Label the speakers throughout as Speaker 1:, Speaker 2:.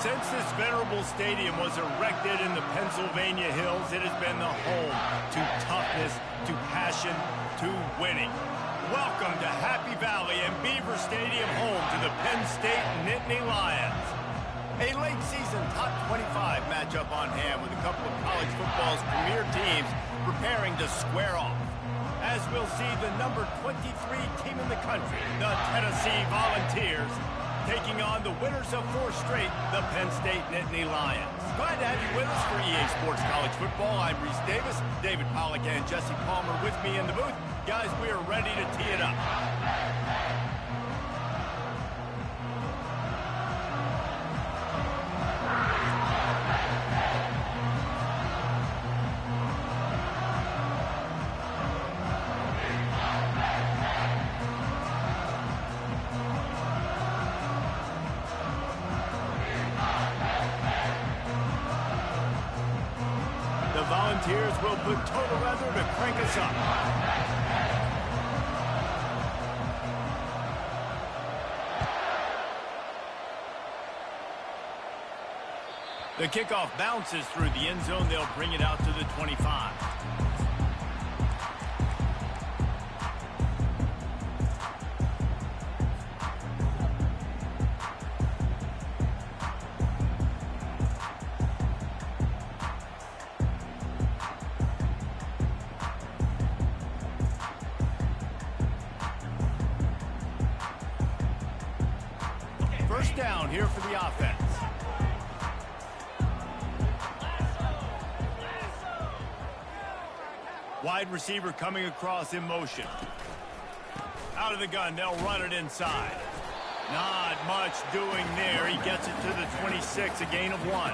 Speaker 1: Since this venerable stadium was erected in the Pennsylvania Hills, it has been the home to toughness, to passion, to winning. Welcome to Happy Valley and Beaver Stadium, home to the Penn State Nittany Lions. A late season top 25 matchup on hand with a couple of college football's premier teams preparing to square off. As we'll see the number 23 team in the country, the Tennessee Volunteers, taking on the winners of 4 straight, the Penn State Nittany Lions. Glad to have you with us for EA Sports College Football. I'm Reese Davis, David Pollack and Jesse Palmer with me in the booth. Guys, we are ready to tee it up. Volunteers will put total weather to crank us up. The kickoff bounces through the end zone. They'll bring it out to the 25. First down here for the offense. Wide receiver coming across in motion. Out of the gun, they'll run it inside. Not much doing there. He gets it to the 26, a gain of 1.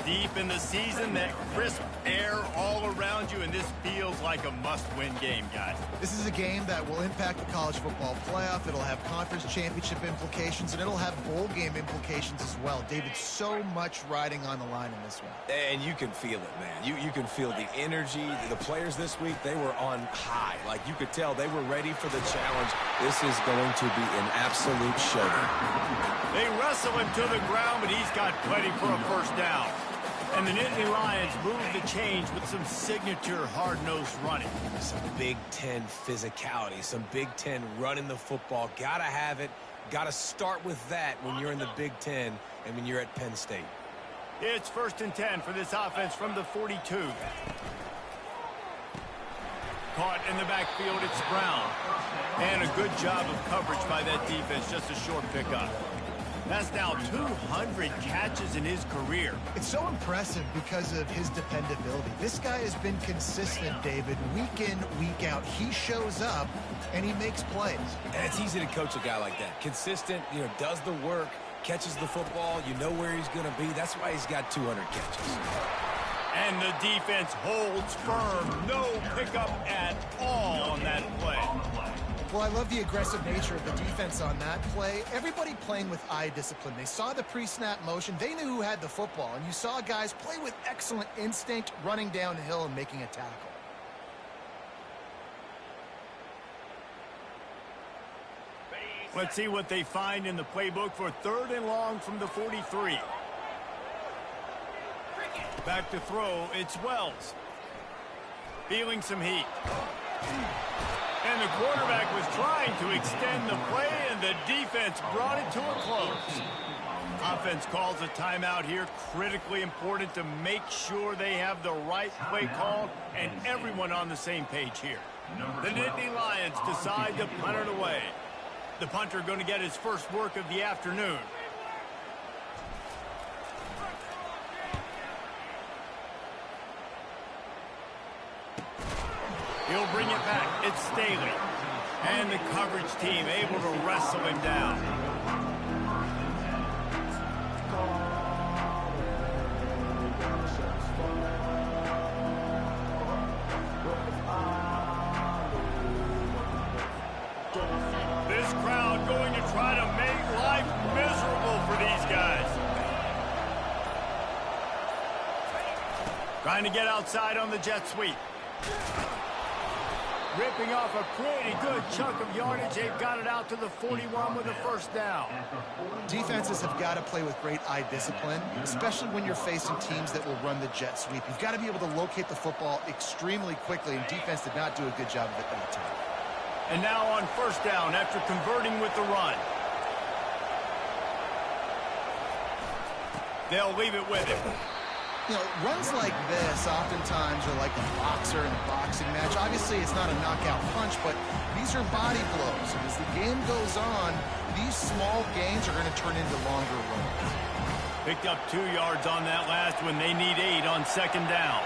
Speaker 1: Deep in the season, that crisp air all around you, and this feels like a must-win game, guys.
Speaker 2: This is a game that will impact the college football playoff. It'll have conference championship implications, and it'll have bowl game implications as well. David, so much riding on the line in this one.
Speaker 3: And you can feel it, man. You can feel the energy. The players this week, they were on high. Like, you could tell they were ready for the challenge. This is going to be an absolute showdown.
Speaker 1: They wrestle him to the ground, but he's got plenty for a first down. And the Nittany Lions move the change with some signature hard-nosed running.
Speaker 3: Some Big Ten physicality, some Big Ten running the football. Gotta have it. Gotta start with that when you're in the Big Ten and when you're at Penn State.
Speaker 1: It's 1st and 10 for this offense from the 42. Caught in the backfield, it's Brown. And a good job of coverage by that defense, just a short pickup. That's now 200 catches in his career.
Speaker 2: It's so impressive because of his dependability. This guy has been consistent, David, week in, week out. He shows up, and he makes plays.
Speaker 3: And it's easy to coach a guy like that. Consistent, does the work, catches the football. You know where he's going to be. That's why he's got 200 catches.
Speaker 1: And the defense holds firm. No pickup at all on that play.
Speaker 2: Well, I love the aggressive nature of the defense on that play. Everybody playing with eye discipline. They saw the pre-snap motion. They knew who had the football. And you saw guys play with excellent instinct, running downhill and making a tackle.
Speaker 1: Let's see what they find in the playbook for 3rd and long from the 43. Back to throw, it's Wells. Feeling some heat. And the quarterback was trying to extend the play, and the defense brought it to a close. Offense calls a timeout here. Critically important to make sure they have the right play call and everyone on the same page here. The Nittany Lions decide to punt it away. The punter going to get his first work of the afternoon. He'll bring it back. It's Staley. And the coverage team able to wrestle him down. This crowd going to try to make life miserable for these guys. Trying to get outside on the jet sweep. Ripping off a pretty good chunk of yardage. They've got it out to the 41 with a first down.
Speaker 2: Defenses have got to play with great eye discipline, especially when you're facing teams that will run the jet sweep. You've got to be able to locate the football extremely quickly, and defense did not do a good job of it that time.
Speaker 1: And now on first down after converting with the run. They'll leave it with him.
Speaker 2: You know, runs like this oftentimes are like a boxer in a boxing match. Obviously, it's not a knockout punch, but these are body blows. And as the game goes on, these small gains are going to turn into longer runs.
Speaker 1: Picked up 2 yards on that last one. They need 8 on second down.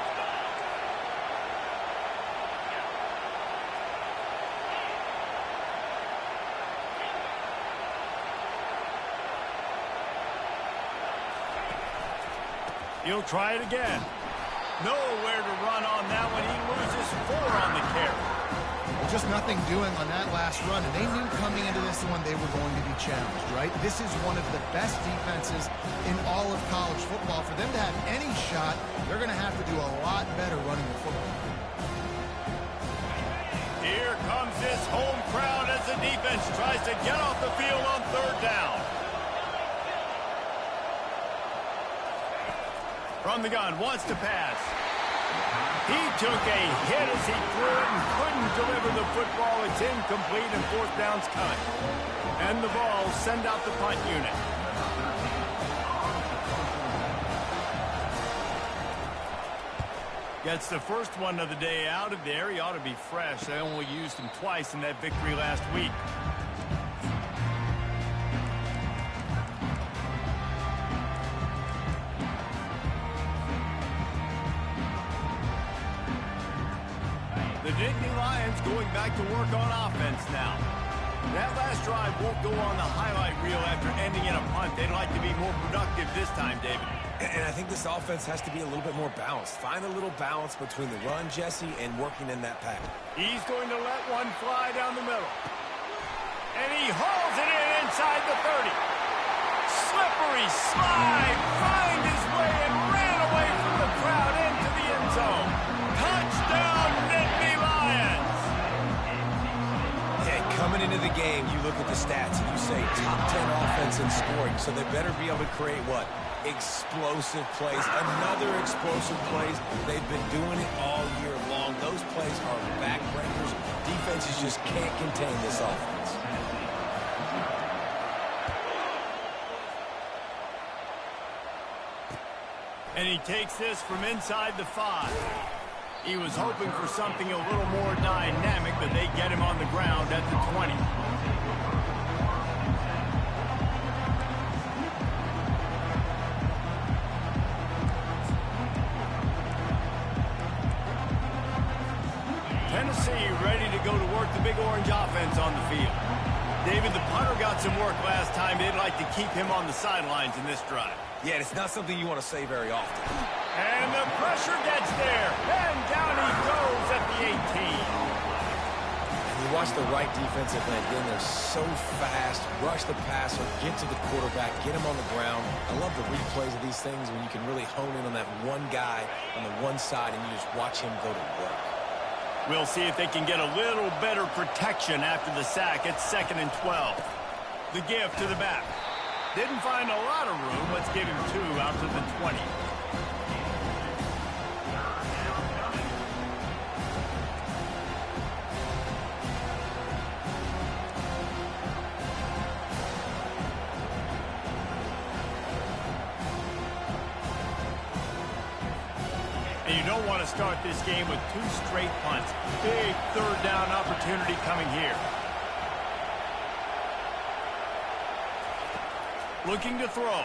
Speaker 1: He'll try it again. Nowhere to run on that one. He loses 4 on the carry.
Speaker 2: Well, just nothing doing on that last run, and they knew coming into this one they were going to be challenged, right? This is one of the best defenses in all of college football. For them to have any shot, they're going to have to do a lot better running the football.
Speaker 1: Here comes this home crowd as the defense tries to get off the field on third down. From the gun, wants to pass. He took a hit as he threw it and couldn't deliver the football. It's incomplete and fourth down's cut. And the ball send out the punt unit. Gets the first one of the day out of there. He ought to be fresh. They only used him twice in that victory last week. The Nittany Lions going back to work on offense now. That last drive won't go on the highlight reel after ending in a punt. They'd like to be more productive this time, David.
Speaker 3: And I think this offense has to be a little bit more balanced. Find a little balance between the run, Jesse, and working in that pack.
Speaker 1: He's going to let one fly down the middle. And he hauls it in inside the 30. Slippery slide, find his way and ran away from the crowd into the end zone. Touchdown, Nittany Lions!
Speaker 3: Yeah, coming into the game, you look at the stats and you say top 10 offense in scoring, so they better be able to create what? Explosive plays, another explosive plays. They've been doing it all year long. Those plays are backbreakers. Defenses just can't contain this offense.
Speaker 1: And he takes this from inside the 5. He was hoping for something a little more dynamic, but they get him on the ground at the 20. Tennessee ready to go to work the Big Orange offense on the field. David, the punter got some work last time. They'd like to keep him on the sidelines in this drive.
Speaker 3: Yeah, it's not something you want to say very often.
Speaker 1: And the pressure gets there. And down he goes at the 18.
Speaker 3: And you watch the right defensive end. Again, they're so fast. Rush the passer, get to the quarterback, get him on the ground. I love the replays of these things when you can really hone in on that one guy on the one side and you just watch him go to work.
Speaker 1: We'll see if they can get a little better protection after the sack. It's 2nd and 12. The give to the back. Didn't find a lot of room. Let's give him 2 out to the 20. And you don't want to start this game with 2 straight punts. Big third down opportunity coming here. Looking to throw.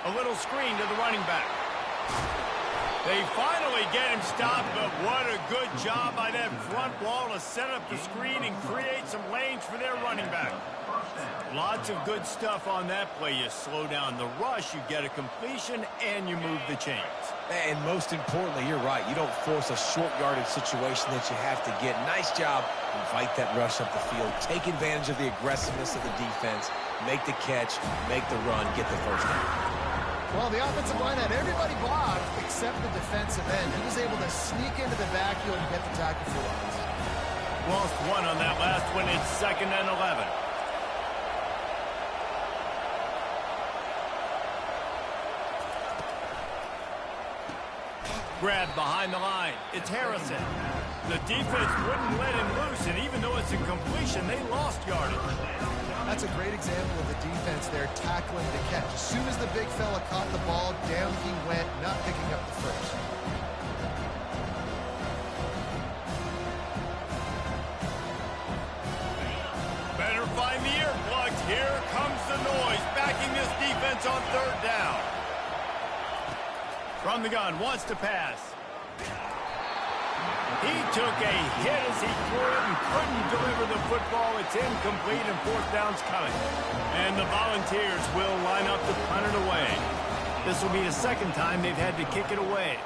Speaker 1: A little screen to the running back. They finally get him stopped, but what a good job by that front wall to set up the screen and create some lanes for their running back. Lots of good stuff on that play. You slow down the rush, you get a completion, and you move the chains.
Speaker 3: And most importantly, you're right. You don't force a short yardage situation that you have to get. Nice job. Invite that rush up the field. Take advantage of the aggressiveness of the defense. Make the catch, make the run, get the first down.
Speaker 2: Well, the offensive line had everybody blocked except the defensive end. He was able to sneak into the backfield and get the tackle for loss.
Speaker 1: Lost one on that last one. It's 2nd and 11. Grabbed behind the line. It's Harrison. The defense wouldn't let him loose, and even though it's a completion, they lost yardage.
Speaker 2: That's a great example of the defense there tackling the catch. As soon as the big fella caught the ball, down he went, not picking up the first.
Speaker 1: Better find the earplugs. Here comes the noise, backing this defense on 3rd down. From the gun, wants to pass. He took a hit as he threw it and couldn't deliver the football. It's incomplete and 4th down's coming. And the Volunteers will line up to punt it away. This will be the 2nd time they've had to kick it away.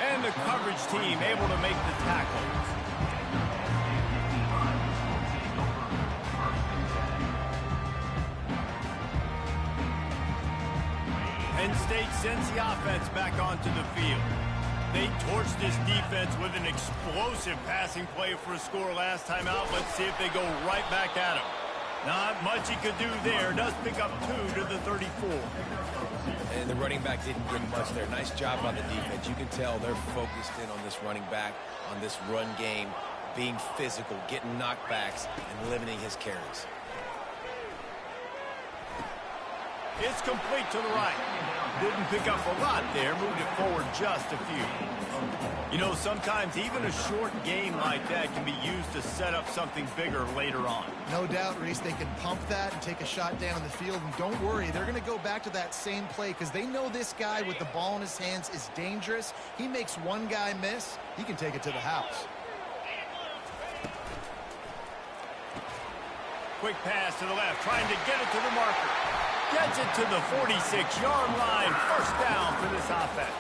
Speaker 1: And the coverage team able to make the tackles. Penn State sends the offense back onto the field. They torched this defense with an explosive passing play for a score last time out. Let's see if they go right back at him. Not much he could do there. Does pick up 2 to the 34.
Speaker 3: And the running back didn't get much there. Nice job by the defense. You can tell they're focused in on this running back, on this run game, being physical, getting knockbacks, and limiting his carries.
Speaker 1: It's complete to the right. Didn't pick up a lot there. Moved it forward just a few. You know, sometimes even a short game like that can be used to set up something bigger later on.
Speaker 2: No doubt, Reese, they can pump that and take a shot down the field. And don't worry, they're going to go back to that same play because they know this guy with the ball in his hands is dangerous. He makes one guy miss, he can take it to the house.
Speaker 1: Quick pass to the left, trying to get it to the marker. Gets it to the 46-yard line. 1st down for this offense.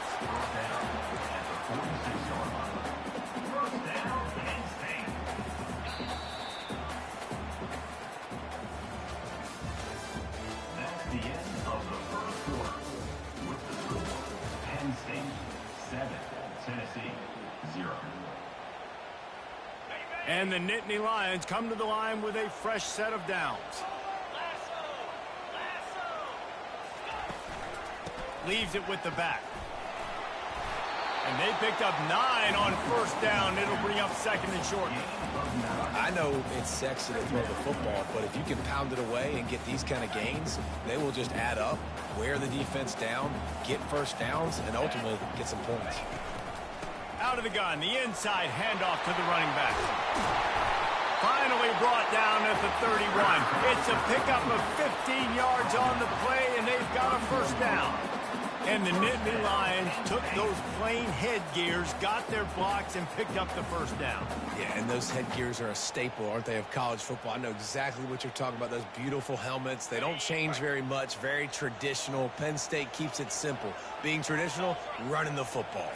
Speaker 4: That's the end of the 1st quarter. With the score, Penn State 7, Tennessee 0.
Speaker 1: And the Nittany Lions come to the line with a fresh set of downs. Leaves it with the back. And they picked up 9 on 1st down. It'll bring up 2nd and short.
Speaker 3: I know it's sexy to throw the football, but if you can pound it away and get these kind of gains, they will just add up, wear the defense down, get 1st downs, and ultimately get some points.
Speaker 1: Out of the gun, the inside handoff to the running back. Finally brought down at the 31. It's a pickup of 15 yards on the play, and they've got a 1st down. And the Nittany Lions took those plain headgears, got their blocks, and picked up the 1st down.
Speaker 3: Yeah, and those headgears are a staple, aren't they, of college football? I know exactly what you're talking about, those beautiful helmets. They don't change very much, very traditional. Penn State keeps it simple. Being traditional, running the football.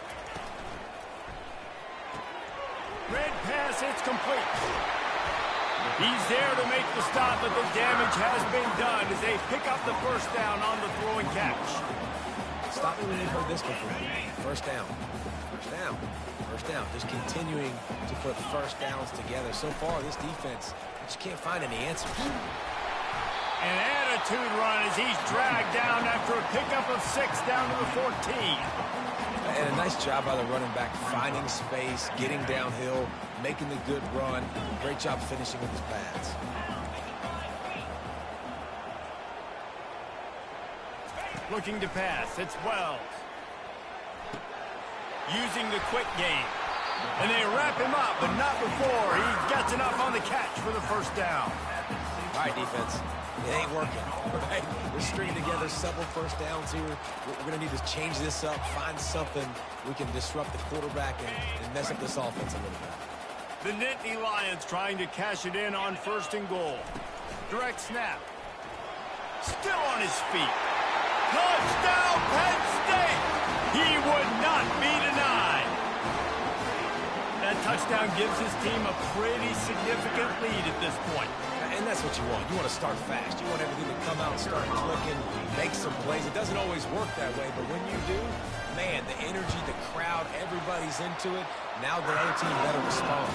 Speaker 1: Red pass, it's complete. He's there to make the stop, but the damage has been done as they pick up the 1st down on the throw and catch.
Speaker 3: Stop me when you've heard this before. 1st down. 1st down. 1st down. Just continuing to put 1st downs together. So far, this defense just can't find any answers.
Speaker 1: An attitude run as he's dragged down after a pickup of 6 down to the 14.
Speaker 3: And a nice job by the running back, finding space, getting downhill, making the good run. Great job finishing with his pads.
Speaker 1: Looking to pass. It's Wells. Using the quick game. And they wrap him up, but not before he gets enough on the catch for the 1st down.
Speaker 3: All right, defense. It ain't working. Right? We're stringing together several 1st downs here. We're going to need to change this up, find something we can disrupt the quarterback and mess up this offense a little bit.
Speaker 1: The Nittany Lions trying to cash it in on 1st and goal. Direct snap. Still on his feet. Touchdown, Penn State! He would not be denied. That touchdown gives his team a pretty significant lead at this point.
Speaker 3: And that's what you want. You want to start fast. You want everything to come out, start clicking, make some plays. It doesn't always work that way, but when you do, man, the energy, the crowd, everybody's into it. Now the other team better respond.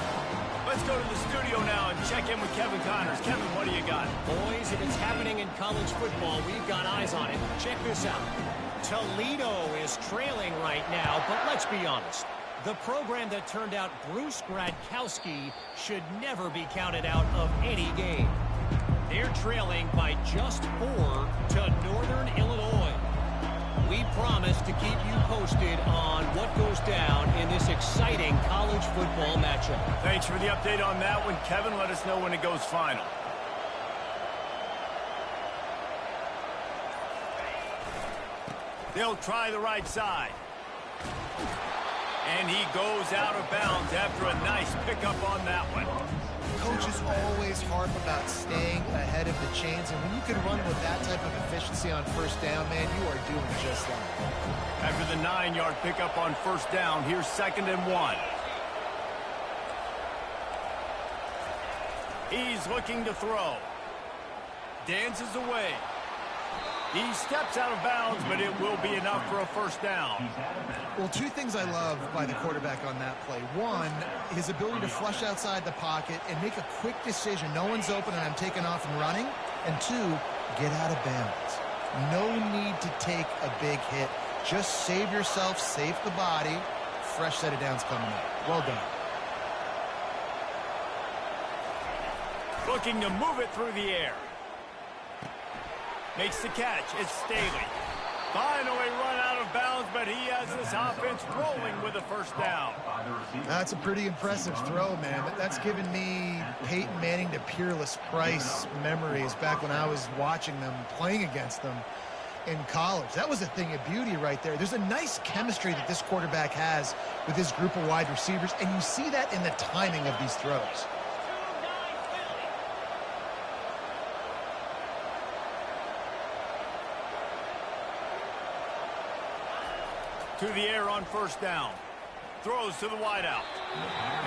Speaker 1: Let's go to the studio now and check in with Kevin Connors. Kevin, what do you got?
Speaker 5: Boys, if it's happening in college football, we've got eyes on it. Check this out. Toledo is trailing right now, but let's be honest. The program that turned out Bruce Gradkowski should never be counted out of any game. They're trailing by just 4 to Northern Illinois. We promise to keep you posted on what goes down in this exciting college football matchup.
Speaker 1: Thanks for the update on that one, Kevin. Let us know when it goes final. They'll try the right side. And he goes out of bounds after a nice pickup on that one.
Speaker 2: Coaches always harp about staying ahead of the chains, and when you can run with that type of efficiency on first down, man, you are doing just that.
Speaker 1: After the 9-yard pickup on first down, here's 2nd and 1. He's looking to throw. Dances away. He steps out of bounds, but it will be enough for a first down.
Speaker 2: Well, 2 things I love by the quarterback on that play. 1, his ability to flush outside the pocket and make a quick decision. No one's open and I'm taking off and running. And 2, get out of bounds. No need to take a big hit. Just save yourself, save the body. Fresh set of downs coming up. Well done.
Speaker 1: Looking to move it through the air. Makes the catch. It's Staley. Finally run out of bounds, but he has this offense rolling with a first down.
Speaker 2: That's a pretty impressive throw, man. That's given me Peyton Manning to Peerless Price memories back when I was watching them, playing against them in college. That was a thing of beauty right there. There's a nice chemistry that this quarterback has with his group of wide receivers, and you see that in the timing of these throws.
Speaker 1: To the air on first down. Throws to the wideout.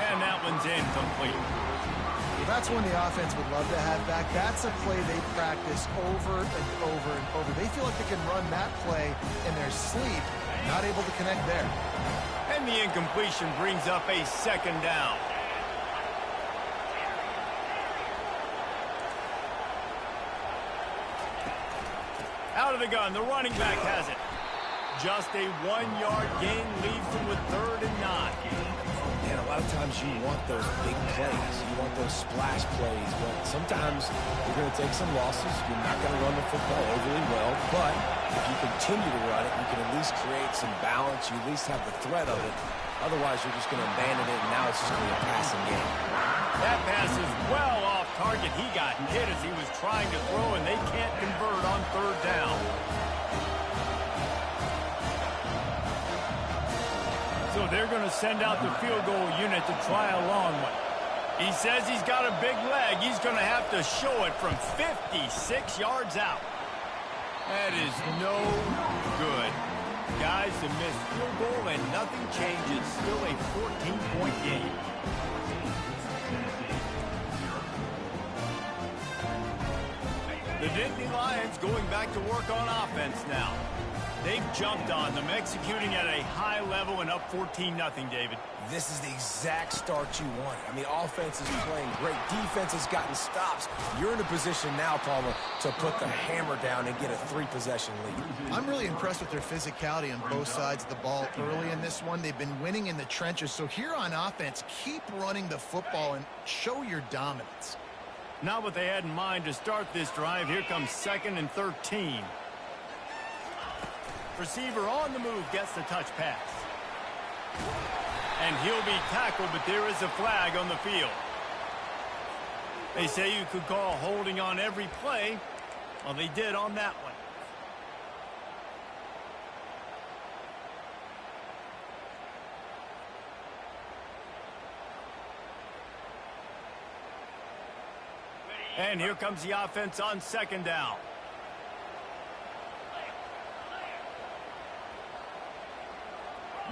Speaker 1: And that one's incomplete.
Speaker 2: That's one the offense would love to have back. That's a play they practice over and over and over. They feel like they can run that play in their sleep. Not able to connect there.
Speaker 1: And the incompletion brings up a 2nd down. Out of the gun, the running back has it. Just a 1-yard gain leaves them with 3rd and 9.
Speaker 3: And a lot of times you want those big plays. You want those splash plays. But sometimes you're going to take some losses. You're not going to run the football overly well. But if you continue to run it, you can at least create some balance. You at least have the threat of it. Otherwise, you're just going to abandon it, and now it's just going to be a passing game.
Speaker 1: That pass is well off target. He got hit as he was trying to throw, and they can't convert on 3rd down. So they're going to send out the field goal unit to try a long one. He says he's got a big leg. He's going to have to show it from 56 yards out. That is no good. Guys, a missed field goal and nothing changes. Still a 14-point game. The Nittany Lions going back to work on offense now. They've jumped on them, executing at a high level and up 14-0, David.
Speaker 3: This is the exact start you want. I mean, offense is playing great. Defense has gotten stops. You're in a position now, Palmer, to put the hammer down and get a 3-possession lead.
Speaker 2: I'm really impressed with their physicality on both sides of the ball early in this one. They've been winning in the trenches. So here on offense, keep running the football and show your dominance.
Speaker 1: Not what they had in mind to start this drive. Here comes 2nd and 13. Receiver on the move gets the touch pass. And he'll be tackled, but there is a flag on the field. They say you could call holding on every play. Well, they did on that one. And here comes the offense on 2nd down.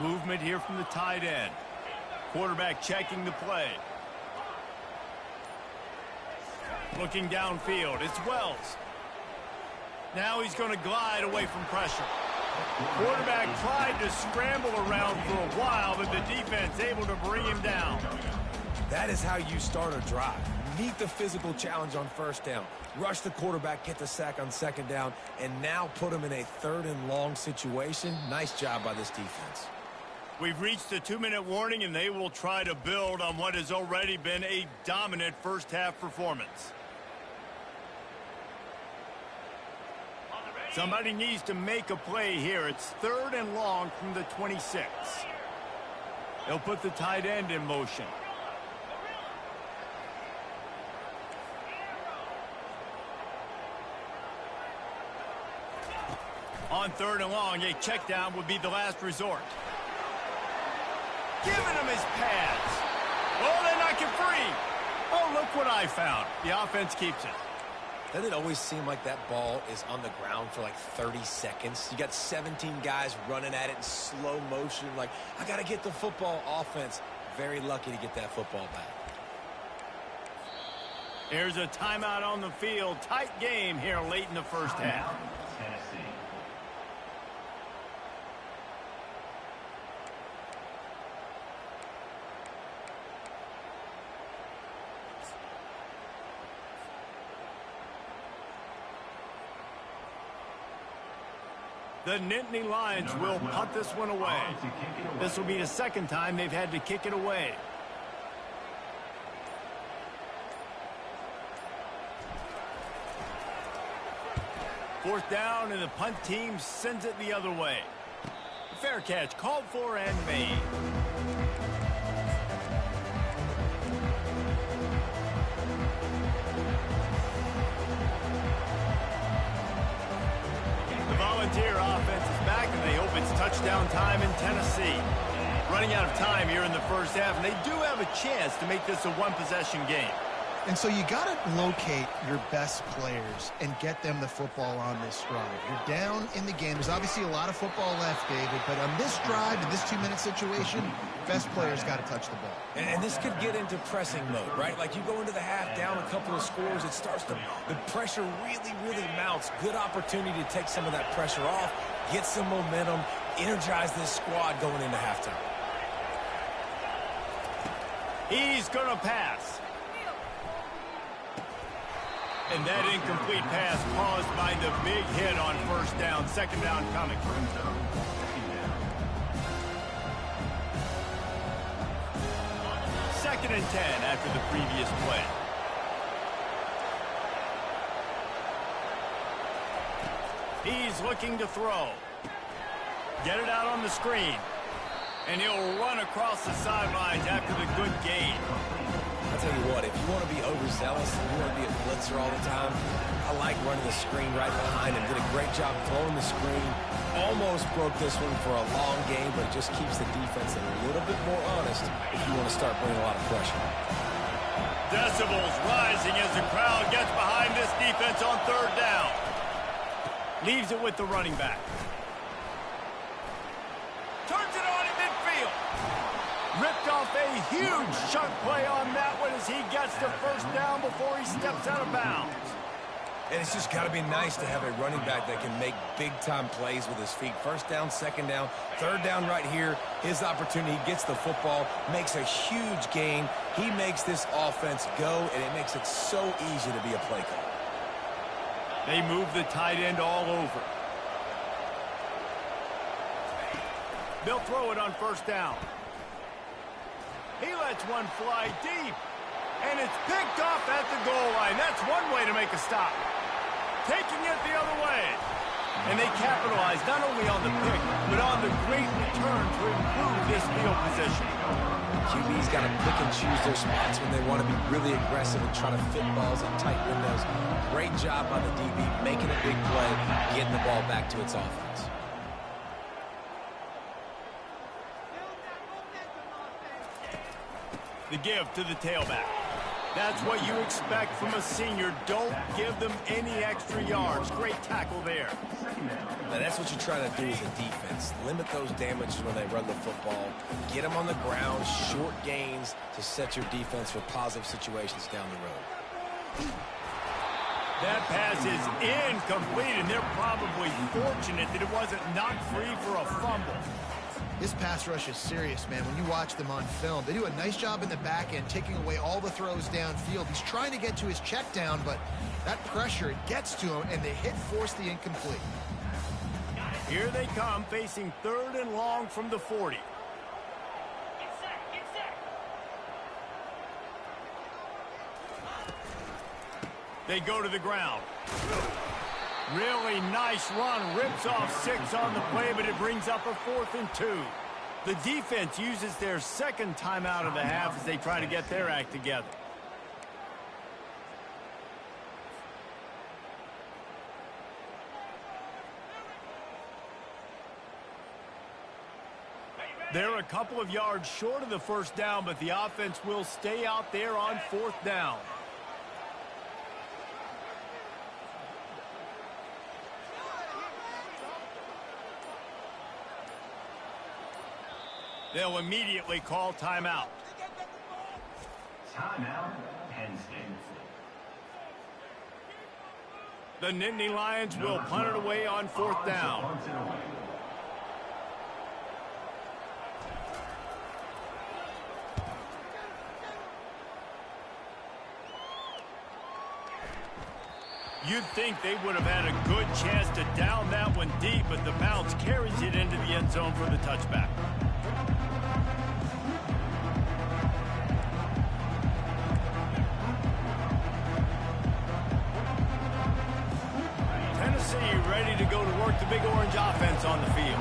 Speaker 1: Movement here from the tight end. Quarterback checking the play. Looking downfield. It's Wells. Now he's going to glide away from pressure. Quarterback tried to scramble around for a while, but the defense able to bring him down.
Speaker 3: That is how you start a drive. Meet the physical challenge on first down. Rush the quarterback, get the sack on second down, and now put him in a 3rd and long situation. Nice job by this defense.
Speaker 1: We've reached the 2-minute warning, and they will try to build on what has already been a dominant first-half performance. Somebody needs to make a play here. It's 3rd and long from the 26. They'll put the tight end in motion. On 3rd and long, a check down would be the last resort. Giving him his pads. Oh, they knock it free. Oh, look what I found. The offense keeps it.
Speaker 3: Doesn't it always seem like that ball is on the ground for like 30 seconds? You got 17 guys running at it in slow motion. Like, I got to get the football. Offense, very lucky to get that football back.
Speaker 1: Here's a timeout on the field. Tight game here late in the first half.
Speaker 4: Tennessee.
Speaker 1: The Nittany Lions will punt this one away. This will be the 2nd time they've had to kick it away. Fourth down, and the punt team sends it the other way. Fair catch called for and made. Volunteer offense is back, and they hope it's touchdown time in Tennessee. Running out of time here in the first half, and they do have a chance to make this a one-possession game.
Speaker 2: And so you got to locate your best players and get them the football on this drive. You're down in the game. There's obviously a lot of football left, David, but on this drive, in this 2-minute situation, best players got to touch the ball.
Speaker 3: And this could get into pressing mode, right? Like you go into the half down a couple of scores, it starts to, the pressure really mounts. Good opportunity to take some of that pressure off, get some momentum, energize this squad going into halftime.
Speaker 1: He's going to pass. And that incomplete pass caused by the big hit on first down. 2nd down coming. 2nd and 10 after the previous play. He's looking to throw. Get it out on the screen. And he'll run across the sidelines after the good gain.
Speaker 3: I'll tell you what, if you want to be overzealous and you want to be a blitzer all the time, I like running the screen right behind him. Did a great job throwing the screen. Almost broke this one for a long game, but it just keeps the defense a little bit more honest if you want to start bringing a lot of pressure.
Speaker 1: Decibels rising as the crowd gets behind this defense on 3rd down. Leaves it with the running back. Turns it on in midfield. Ripped off a huge chunk play on that one as he gets the first down before he steps out of bounds.
Speaker 3: And it's just got to be nice to have a running back that can make big-time plays with his feet. 1st down, 2nd down, 3rd down right here. His opportunity, he gets the football, makes a huge gain. He makes this offense go, and it makes it so easy to be a play caller.
Speaker 1: They move the tight end all over. They'll throw it on 1st down. He lets one fly deep. And it's picked off at the goal line. That's one way to make a stop. Taking it the other way. And they capitalize not only on the pick, but on the great return to improve this field position.
Speaker 3: QB's got to pick and choose their spots when they want to be really aggressive and try to fit balls in tight windows. Great job by the DB, making a big play, getting the ball back to its offense.
Speaker 1: The give to the tailback. That's what you expect from a senior. Don't give them any extra yards. Great tackle there.
Speaker 3: Now that's what you try to do as a defense. Limit those damages when they run the football. Get them on the ground, short gains to set your defense for positive situations down the road.
Speaker 1: That pass is incomplete, and they're probably fortunate that it wasn't knocked free for a fumble.
Speaker 2: This pass rush is serious, man. When you watch them on film, they do a nice job in the back end, taking away all the throws downfield. He's trying to get to his check down, but that pressure, it gets to him, and the hit forced the incomplete.
Speaker 1: Here they come, facing 3rd and long from the 40. They go to the ground. Really nice run. Rips off 6 on the play, but it brings up a 4th and 2. The defense uses their second timeout of the half as they try to get their act together. They're a couple of yards short of the first down, but the offense will stay out there on 4th down. They'll immediately call timeout.
Speaker 4: Timeout, Penn State.
Speaker 1: The Nittany Lions will punt it away on 4th down. You'd think they would have had a good chance to down that one deep, but the bounce carries it into the end zone for the touchback. Tennessee ready to go to work the Big Orange offense on the field.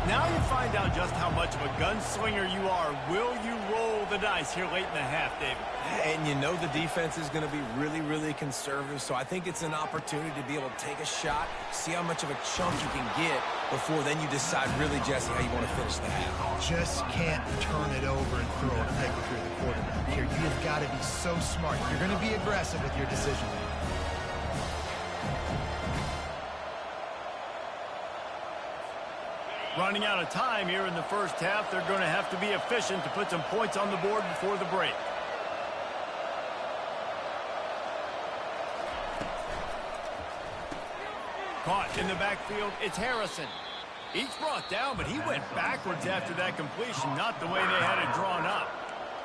Speaker 1: Now you find out just how much of a gunslinger you are. Will you roll the dice here late in the half, David?
Speaker 3: And you know the defense is going to be really, really conservative, so I think it's an opportunity to be able to take a shot, see how much of a chunk you can get before then you decide really, Jesse, how you want to finish the half.
Speaker 2: Just can't turn it over and throw a pick if you're the quarterback here. You've got to be so smart. You're going to be aggressive with your decision.
Speaker 1: Running out of time here in the first half, they're going to have to be efficient to put some points on the board before the break. Caught in the backfield, it's Harrison. He's brought down, but he went backwards after that completion, not the way they had it drawn up.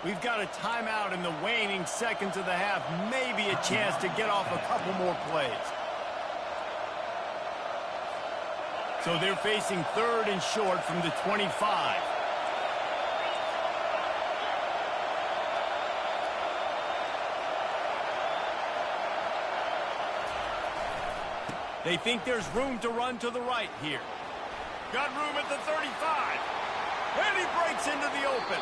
Speaker 1: We've got a timeout in the waning seconds of the half, maybe a chance to get off a couple more plays. So they're facing 3rd and short from the 25. They think there's room to run to the right here. Got room at the 35. And he breaks into the open.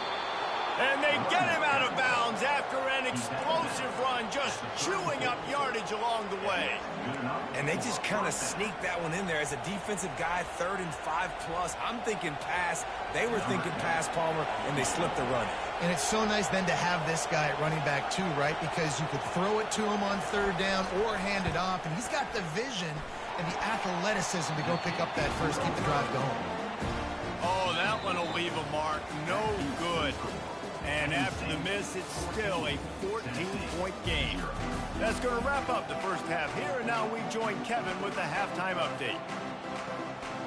Speaker 1: And they get him out of bounds after an explosive run, just chewing up yardage along the way.
Speaker 3: And they just kind of sneaked that one in there as a defensive guy, 3rd and 5+. I'm thinking pass. They were thinking pass, Palmer, and they slipped the run.
Speaker 2: And it's so nice then to have this guy at running back too, right? Because you could throw it to him on 3rd down or hand it off, and he's got the vision and the athleticism to go pick up that first, keep the drive going.
Speaker 1: Oh, that one will leave a mark. No good. And after the miss, it's still a 14-point game. That's going to wrap up the first half here, and now we join Kevin with the halftime update.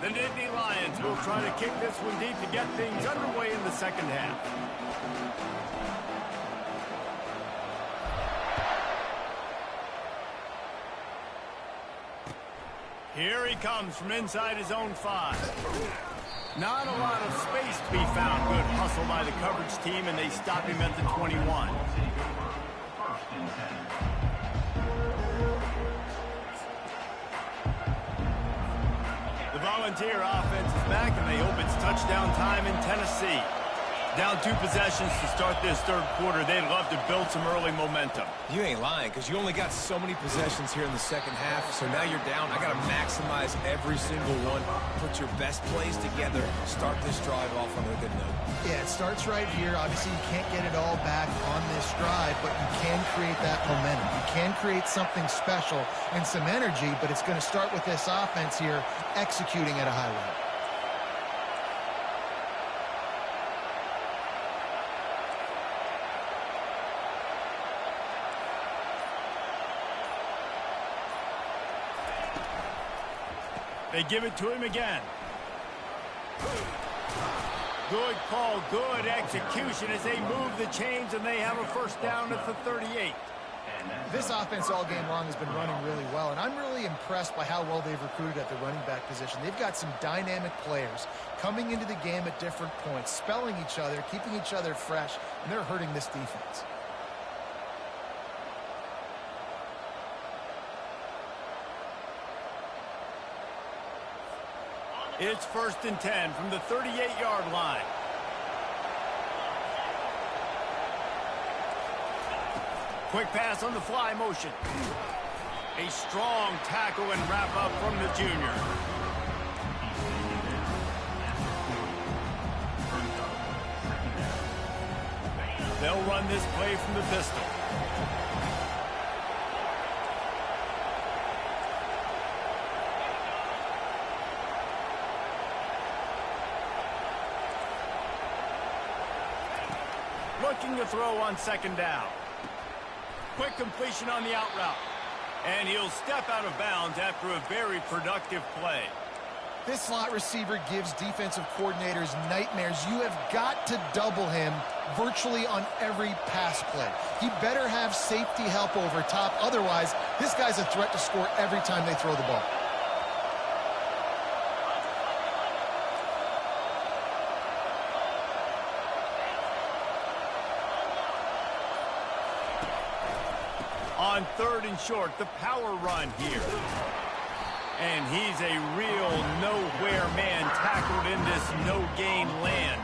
Speaker 1: The Nittany Lions will try to kick this one deep to get things underway in the second half. Here he comes from inside his own 5. Not a lot of space to be found. Good hustle by the coverage team, and they stop him at the 21. The Volunteer offense is back, and they hope it's touchdown time in Tennessee. Down 2 possessions to start this 3rd quarter. They'd love to build some early momentum.
Speaker 3: You ain't lying, because you only got so many possessions here in the second half, so now you're down. I got to maximize every single one, put your best plays together, start this drive off on a good note.
Speaker 2: Yeah, it starts right here. Obviously, you can't get it all back on this drive, but you can create that momentum. You can create something special and some energy, but it's going to start with this offense here executing at a high level.
Speaker 1: They give it to him again. Good call, good execution as they move the chains, and they have a first down at the 38.
Speaker 2: This offense all game long has been running really well, and I'm really impressed by how well they've recruited at the running back position. They've got some dynamic players coming into the game at different points, spelling each other, keeping each other fresh, and they're hurting this defense.
Speaker 1: It's 1st and 10 from the 38-yard line. Quick pass on the fly motion. A strong tackle and wrap up from the junior. They'll run this play from the pistol. Looking to throw on 2nd down. Quick completion on the out route. And he'll step out of bounds after a very productive play.
Speaker 2: This slot receiver gives defensive coordinators nightmares. You have got to double him virtually on every pass play. He better have safety help over top. Otherwise, this guy's a threat to score every time they throw the ball.
Speaker 1: On 3rd and short, the power run here. And he's a real nowhere man tackled in this no-gain land.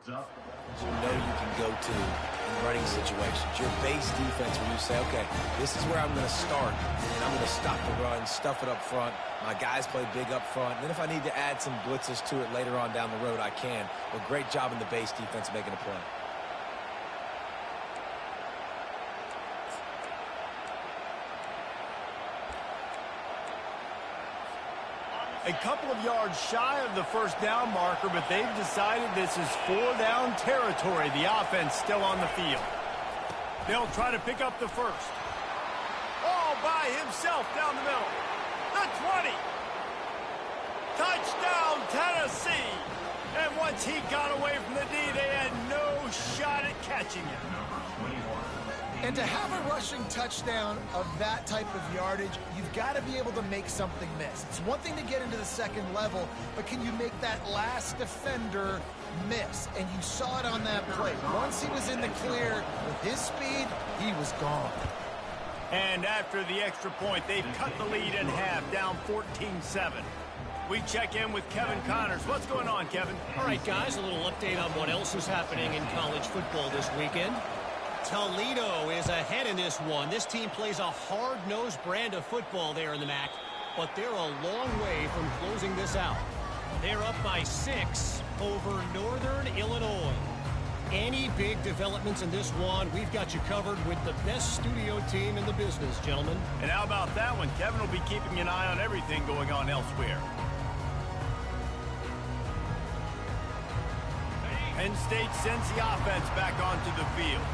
Speaker 3: You know you can go to in running situations. Your base defense where you say, okay, this is where I'm going to start, and I'm going to stop the run, stuff it up front. My guys play big up front. And then if I need to add some blitzes to it later on down the road, I can. But great job in the base defense making a play.
Speaker 1: A couple of yards shy of the first down marker, but they've decided this is 4-down territory. The offense still on the field. They'll try to pick up the first. All by himself down the middle. The 20. Touchdown, Tennessee. And once he got away from the D, they had no shot at catching him.
Speaker 2: And to have a rushing touchdown of that type of yardage, you've got to be able to make something miss. It's one thing to get into the second level, but can you make that last defender miss? And you saw it on that play. Once he was in the clear with his speed, he was gone.
Speaker 1: And after the extra point, they've cut the lead in half, down 14-7. We check in with Kevin Connors. What's going on, Kevin?
Speaker 5: All right, guys, a little update on what else is happening in college football this weekend. Toledo is ahead in this one. This team plays a hard-nosed brand of football there in the MAC, but they're a long way from closing this out. They're up by 6 over Northern Illinois. Any big developments in this one, we've got you covered with the best studio team in the business, gentlemen.
Speaker 1: And how about that one? Kevin will be keeping an eye on everything going on elsewhere. Penn State sends the offense back onto the field.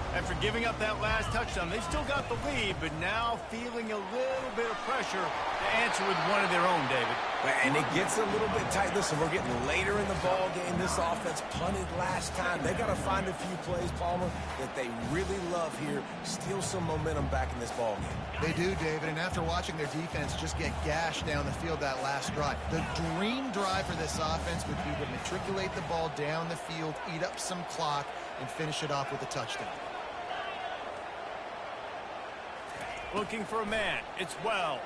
Speaker 1: After giving up that last touchdown, they've still got the lead, but now feeling a little bit of pressure to answer with one of their own, David.
Speaker 3: And it gets a little bit tight. Listen, we're getting later in the ball game. This offense punted last time. They got to find a few plays, Palmer, that they really love here. Steal some momentum back in this ball game.
Speaker 2: They do, David, and after watching their defense just get gashed down the field that last drive, the dream drive for this offense would be to matriculate the ball down the field, eat up some clock, and finish it off with a touchdown.
Speaker 1: Looking for a man. It's Wells.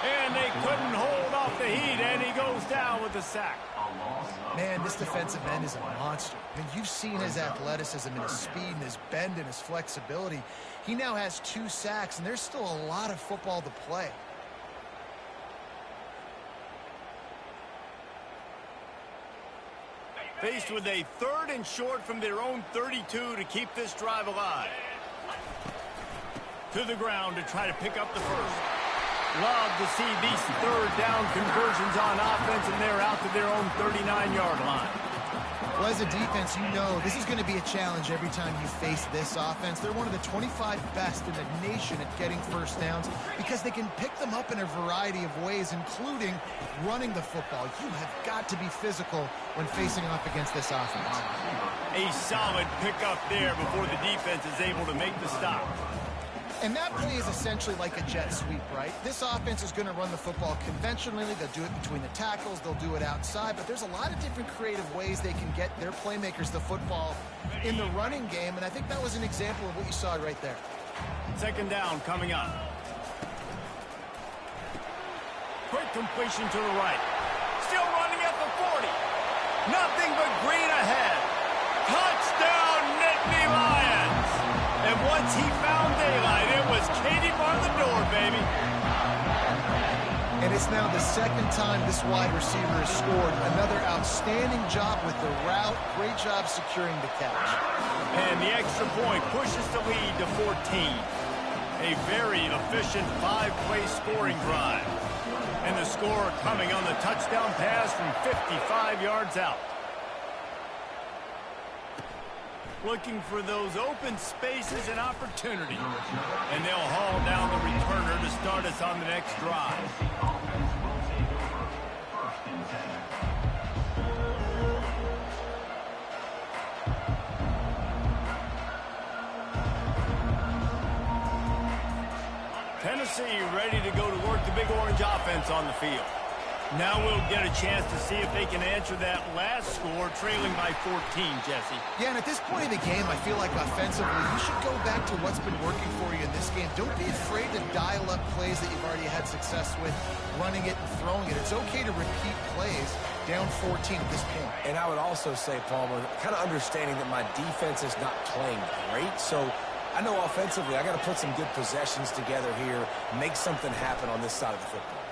Speaker 1: And they couldn't hold off the heat, and he goes down with a sack.
Speaker 2: Man, this defensive end is a monster. I mean, you've seen his athleticism and his speed and his bend and his flexibility. He now has 2 sacks, and there's still a lot of football to play.
Speaker 1: Faced with a 3rd and short from their own 32 to keep this drive alive. To the ground to try to pick up the first. Love to see these 3rd down conversions on offense, and they're out to their own 39-yard line.
Speaker 2: Well, as a defense, you know this is going to be a challenge every time you face this offense. They're one of the 25 best in the nation at getting first downs because they can pick them up in a variety of ways, including running the football. You have got to be physical when facing off against this offense.
Speaker 1: A solid pickup there before the defense is able to make the stop.
Speaker 2: And that play is essentially like a jet sweep, right? This offense is going to run the football conventionally. They'll do it between the tackles. They'll do it outside. But there's a lot of different creative ways they can get their playmakers the football in the running game. And I think that was an example of what you saw right there.
Speaker 1: 2nd down coming up. Quick completion to the right. Still running at the 40. Nothing but green ahead. Touchdown, Nittany Lions. And once he found daylight, it was Katie bar the door, baby.
Speaker 2: And it's now the 2nd time this wide receiver has scored. Another outstanding job with the route. Great job securing the catch.
Speaker 1: And the extra point pushes the lead to 14. A very efficient 5-play scoring drive. And the score coming on the touchdown pass from 55 yards out. Looking for those open spaces and opportunities. And they'll haul down the returner to start us on the next drive. Tennessee ready to go to work the Big Orange offense on the field. Now we'll get a chance to see if they can answer that last score, trailing by 14, Jesse.
Speaker 2: Yeah, and at this point in the game, I feel like offensively, you should go back to what's been working for you in this game. Don't be afraid to dial up plays that you've already had success with, running it and throwing it. It's okay to repeat plays down 14 at this point.
Speaker 3: And I would also say, Palmer, kind of understanding that my defense is not playing great, so I know offensively I got to put some good possessions together here, make something happen on this side of the football.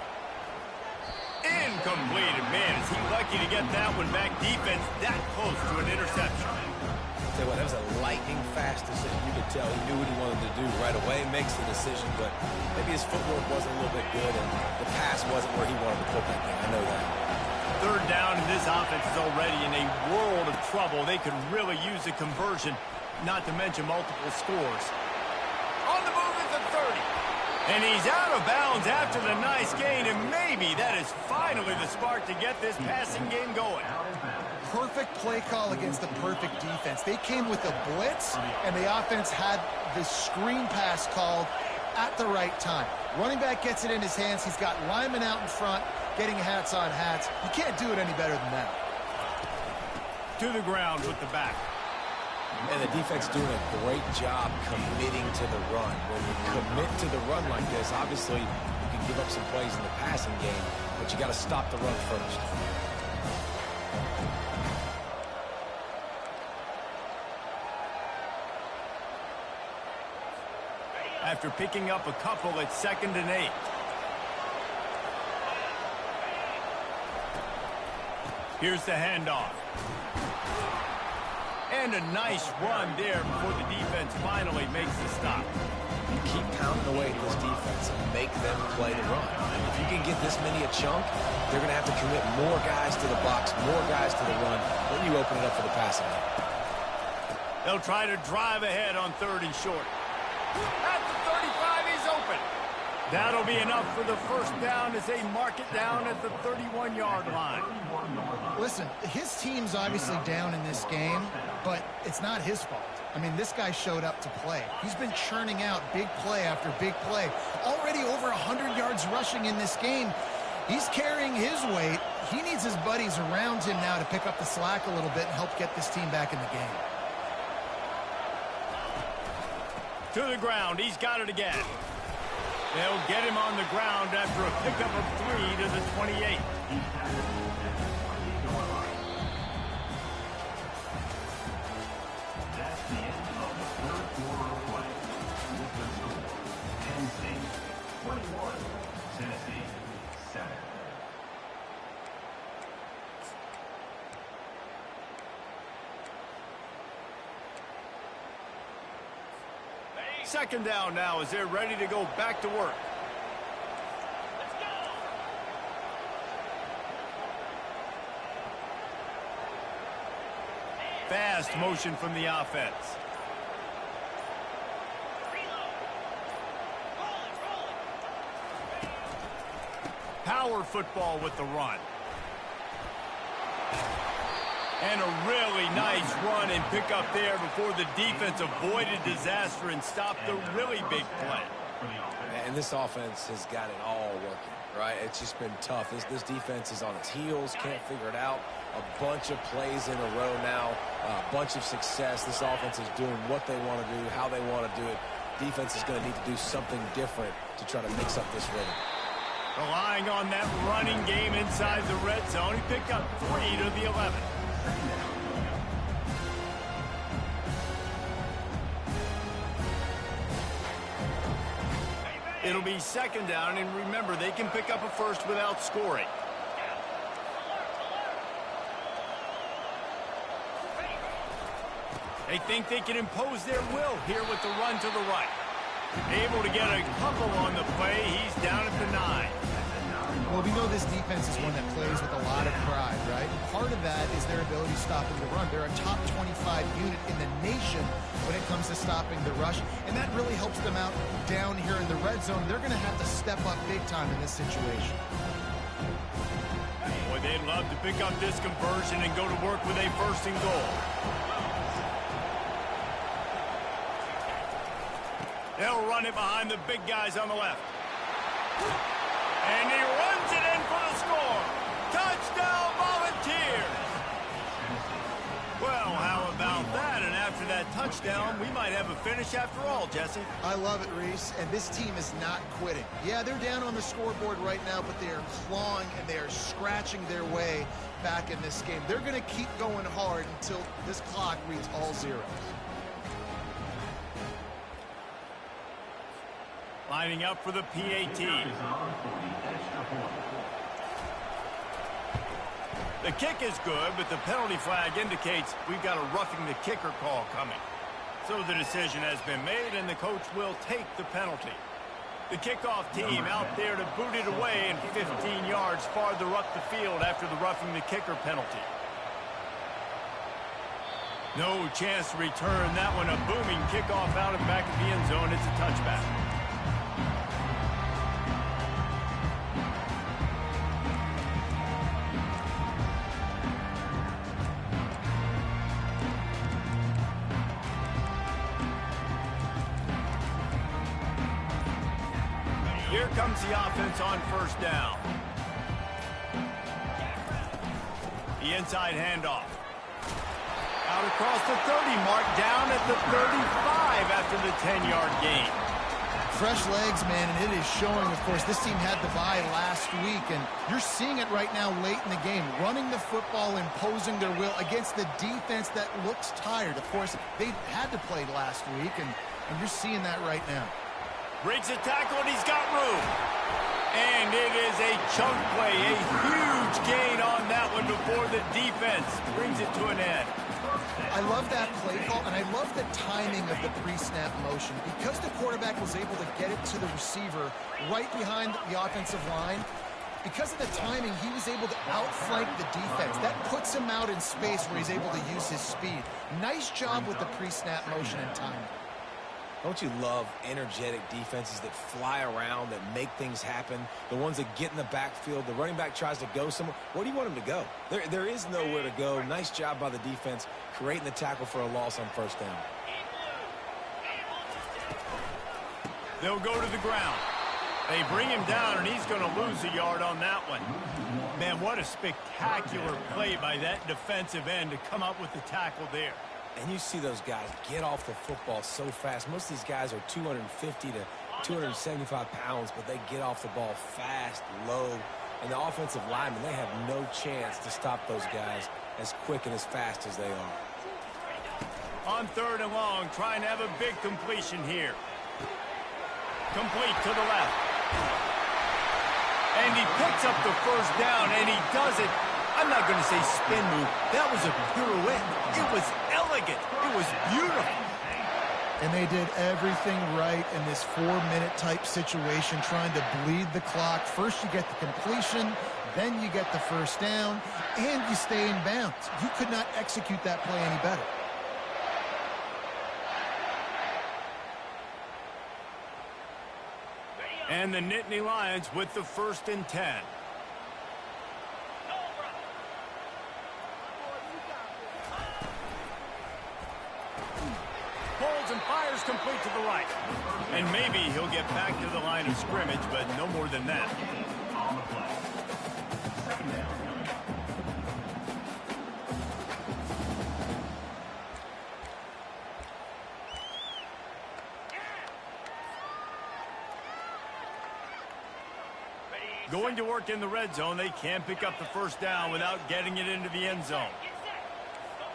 Speaker 1: Incomplete. Man, is he lucky to get that one back. Defense that close to an interception.
Speaker 3: I'll tell you what, that was a lightning-fast decision. You could tell he knew what he wanted to do right away, makes the decision, but maybe his footwork wasn't a little bit good, and the pass wasn't where he wanted to put that thing. I know that.
Speaker 1: 3rd down, and this offense is already in a world of trouble. They could really use a conversion, not to mention multiple scores. On the move at the 30. And he's out of bounds after the nice gain, and maybe that is finally the spark to get this passing game going.
Speaker 2: Perfect play call against the perfect defense. They came with a blitz, and the offense had the screen pass called at the right time. Running back gets it in his hands. He's got linemen out in front, getting hats on hats. You can't do it any better than that.
Speaker 1: To the ground with the back.
Speaker 3: And the defense doing a great job committing to the run. When you commit to the run like this, obviously you can give up some plays in the passing game, but you got to stop the run first.
Speaker 1: After picking up a couple at 2nd and 8. Here's the handoff. And a nice run there before the defense finally makes the stop.
Speaker 3: You keep pounding away at this defense and make them play the run. If you can get this many a chunk, they're going to have to commit more guys to the box, more guys to the run, then you open it up for the passing game.
Speaker 1: They'll try to drive ahead on 3rd and short. At the 35, he's open. That'll be enough for the first down as they mark it down at the 31-yard line.
Speaker 2: Listen, his team's obviously down in this game, but it's not his fault. I mean, this guy showed up to play. He's been churning out big play after big play. Already over 100 yards rushing in this game. He's carrying his weight. He needs his buddies around him now to pick up the slack a little bit and help get this team back in the game.
Speaker 1: To the ground. He's got it again. They'll get him on the ground after a pickup of 3 to the 28.
Speaker 4: That's the end of the 3rd quarter of play. With the score, Penn State 21, Tennessee 7.
Speaker 1: Second down now as they're ready to go back to work. Fast motion from the offense. Power football with the run. And a really nice run and pick up there before the defense avoided disaster and stopped the really big play.
Speaker 3: And this offense has got it all working, right? It's just been tough. This defense is on its heels, can't figure it out. A bunch of plays in a row now, a bunch of success. This offense is doing what they want to do, how they want to do it. Defense is going to need to do something different to try to mix up this rhythm.
Speaker 1: Relying on that running game inside the red zone, he picked up 3 to the 11. It'll be second down, and remember, they can pick up a first without scoring. They think they can impose their will here with the run to the right. Able to get a couple on the play. He's down at the 9.
Speaker 2: Well, we know this defense is one that plays with a lot of pride, right? Part of that is their ability stopping the run. They're a top 25 unit in the nation when it comes to stopping the rush, and that really helps them out down here in the red zone. They're going to have to step up big time in this situation.
Speaker 1: Boy, they'd love to pick up this conversion and go to work with a first and goal. They'll run it behind the big guys on the left. And he runs it in for the score. Touchdown, Volunteers! Well, how about that? And after that touchdown, we might have a finish after all, Jesse.
Speaker 2: I love it, Reese, and this team is not quitting. Yeah, they're down on the scoreboard right now, but they are clawing and they are scratching their way back in this game. They're going to keep going hard until this clock reads all zeros.
Speaker 1: Lining up for the PAT. The kick is good, but the penalty flag indicates we've got a roughing the kicker call coming. So the decision has been made, and the coach will take the penalty. The kickoff team out there to boot it away and 15 yards farther up the field after the roughing the kicker penalty. No chance to return that one. A booming kickoff out of the back of the end zone. It's a touchback. Here comes the offense on first down. The inside handoff. Out across the 30 mark, down at the 35 after the 10-yard gain.
Speaker 2: Fresh legs, man, and it is showing, of course. This team had the bye last week, and you're seeing it right now late in the game. Running the football, imposing their will against the defense that looks tired. Of course, they had to play last week, and you're seeing that right now.
Speaker 1: Breaks a tackle, and he's got room. And it is a chunk play, a huge gain on that one before the defense brings it to an end.
Speaker 2: I love that play call, and I love the timing of the pre-snap motion. Because the quarterback was able to get it to the receiver right behind the offensive line, because of the timing, he was able to outflank the defense. That puts him out in space where he's able to use his speed. Nice job with the pre-snap motion and timing.
Speaker 3: Don't you love energetic defenses that fly around, that make things happen? The ones that get in the backfield, the running back tries to go somewhere. Where do you want him to go? There is nowhere to go. Nice job by the defense creating the tackle for a loss on first down.
Speaker 1: They'll go to the ground. They bring him down, and he's going to lose a yard on that one. Man, what a spectacular play by that defensive end to come up with the tackle there.
Speaker 3: And you see those guys get off the football so fast. Most of these guys are 250 to 275 pounds, but they get off the ball fast, low. And the offensive linemen, they have no chance to stop those guys as quick and as fast as they are.
Speaker 1: On third and long, trying to have a big completion here. Complete to the left. And he picks up the first down, and he does it. I'm not going to say spin move. That was a pirouette. It was elegant. It was beautiful.
Speaker 2: And they did everything right in this 4-minute type situation, trying to bleed the clock. First you get the completion, then you get the first down, and you stay in bounds. You could not execute that play any better.
Speaker 1: And the Nittany Lions with the 1st and 10. Holds and fires complete to the right. And maybe he'll get back to the line of scrimmage, but no more than that.
Speaker 4: On the play. 2nd down.
Speaker 1: Going to work in the red zone, they can't pick up the 1st down without getting it into the end zone.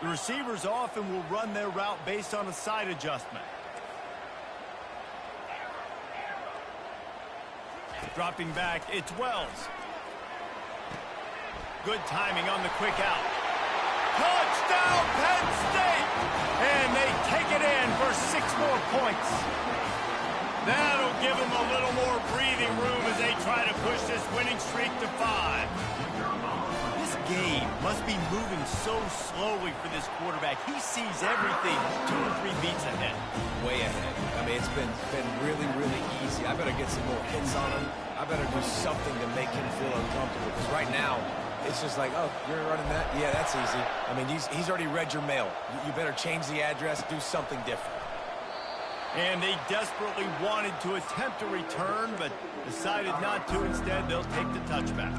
Speaker 1: The receivers often will run their route based on a side adjustment. Dropping back, it's Wells. Good timing on the quick out. Touchdown, Penn State! And they take it in for 6 more points. That'll give them a little more breathing room as they try to push this winning streak to 5. This game must be moving so slowly for this quarterback. He sees everything 2 or 3 beats ahead.
Speaker 3: Way ahead. I mean, it's been really, really easy. I better get some more hits on him. I better do something to make him feel uncomfortable. Because right now, it's just like, oh, you're running that? Yeah, that's easy. I mean, he's already read your mail. You better change the address, do something different.
Speaker 1: And they desperately wanted to attempt a return, but decided not to. Instead, they'll take the touchback.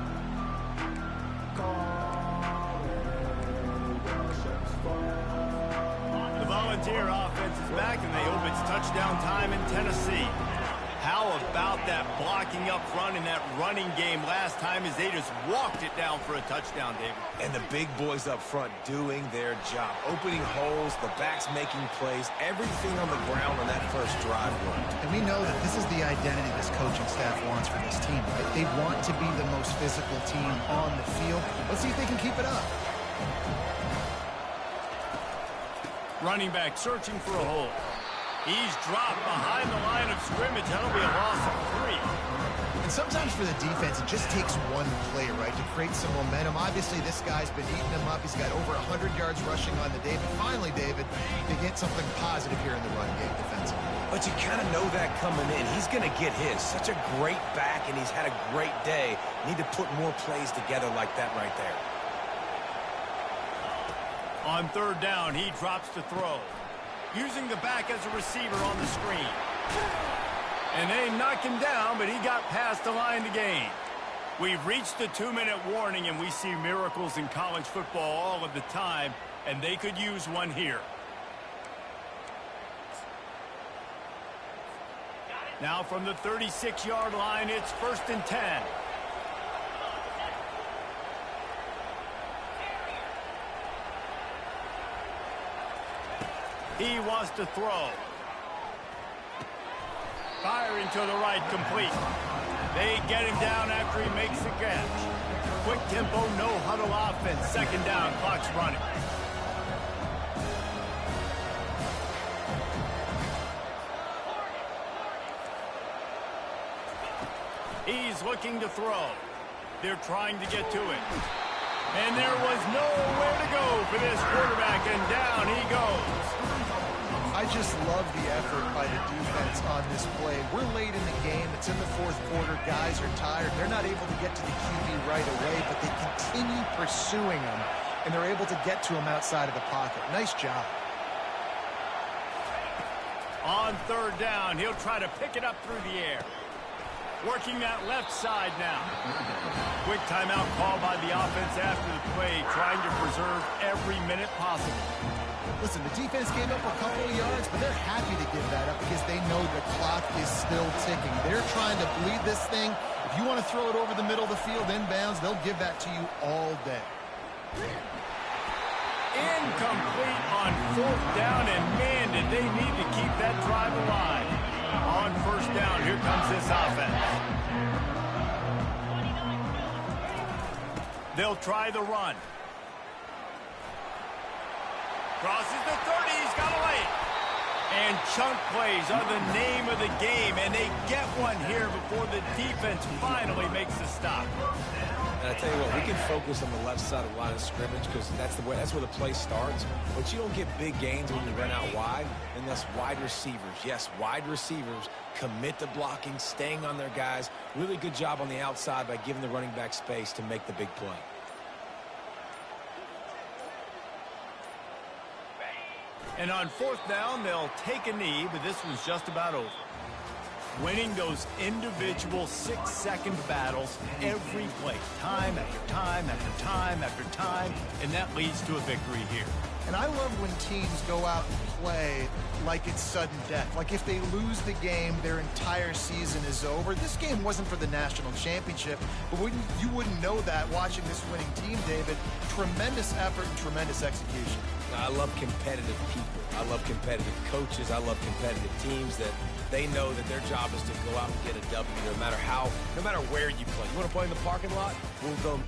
Speaker 1: The Volunteer offense is back, and they hope it's touchdown time in Tennessee. How about that blocking up front in that running game last time as they just walked it down for a touchdown, David?
Speaker 3: And the big boys up front doing their job. Opening holes, the backs making plays, everything on the ground on that first drive worked.
Speaker 2: And we know that this is the identity this coaching staff wants for this team, right? They want to be the most physical team on the field. Let's see if they can keep it up.
Speaker 1: Running back searching for a hole. He's dropped behind the line of scrimmage. That'll be a loss of 3.
Speaker 2: And sometimes for the defense, it just takes one play, right, to create some momentum. Obviously, this guy's been eating them up. He's got over 100 yards rushing on the day. But finally, David, they get something positive here in the run game defensively.
Speaker 3: But you kind of know that coming in. He's going to get his. Such a great back, and he's had a great day. Need to put more plays together like that right there.
Speaker 1: On 3rd down, he drops to throw. Using the back as a receiver on the screen. And they knock him down, but he got past the line to gain. We've reached the 2-minute warning, and we see miracles in college football all of the time, and they could use one here. Now from the 36-yard line, it's 1st and 10. He wants to throw. Firing to the right, complete. They get him down after he makes the catch. Quick tempo, no huddle offense. 2nd down, clock's running. He's looking to throw. They're trying to get to it. And there was nowhere to go for this quarterback, and down he goes.
Speaker 2: I just love the effort by the defense on this play. We're late in the game. It's in the 4th quarter. Guys are tired. They're not able to get to the QB right away, but they continue pursuing him, and they're able to get to him outside of the pocket. Nice job.
Speaker 1: On 3rd down, he'll try to pick it up through the air. Working that left side now. Quick timeout call by the offense after the play, trying to preserve every minute possible.
Speaker 2: Listen, the defense gave up a couple of yards, but they're happy to give that up because they know the clock is still ticking. They're trying to bleed this thing. If you want to throw it over the middle of the field inbounds, they'll give that to you all day.
Speaker 1: Incomplete on 4th down, and man, did they need to keep that drive alive. On 1st down, here comes this offense. They'll try the run. Crosses the 30, he's got to lay it. And chunk plays are the name of the game, and they get one here before the defense finally makes the stop.
Speaker 3: And I tell you what, we can focus on the left side of the line of scrimmage because that's where the play starts. But you don't get big gains when you run out wide unless wide receivers, yes, wide receivers, commit to blocking, staying on their guys. Really good job on the outside by giving the running back space to make the big play.
Speaker 1: And on fourth down, they'll take a knee, but this one's just about over. Winning those individual 6-second battles every play, time after time after time after time, and that leads to a victory here.
Speaker 2: And I love when teams go out and play like it's sudden death. Like if they lose the game, their entire season is over. This game wasn't for the national championship, but you wouldn't know that watching this winning team, David. Tremendous effort and tremendous execution.
Speaker 3: I love competitive people. I love competitive coaches. I love competitive teams that they know that their job is to go out and get a W no matter where you play. You want to play in the parking lot? We'll go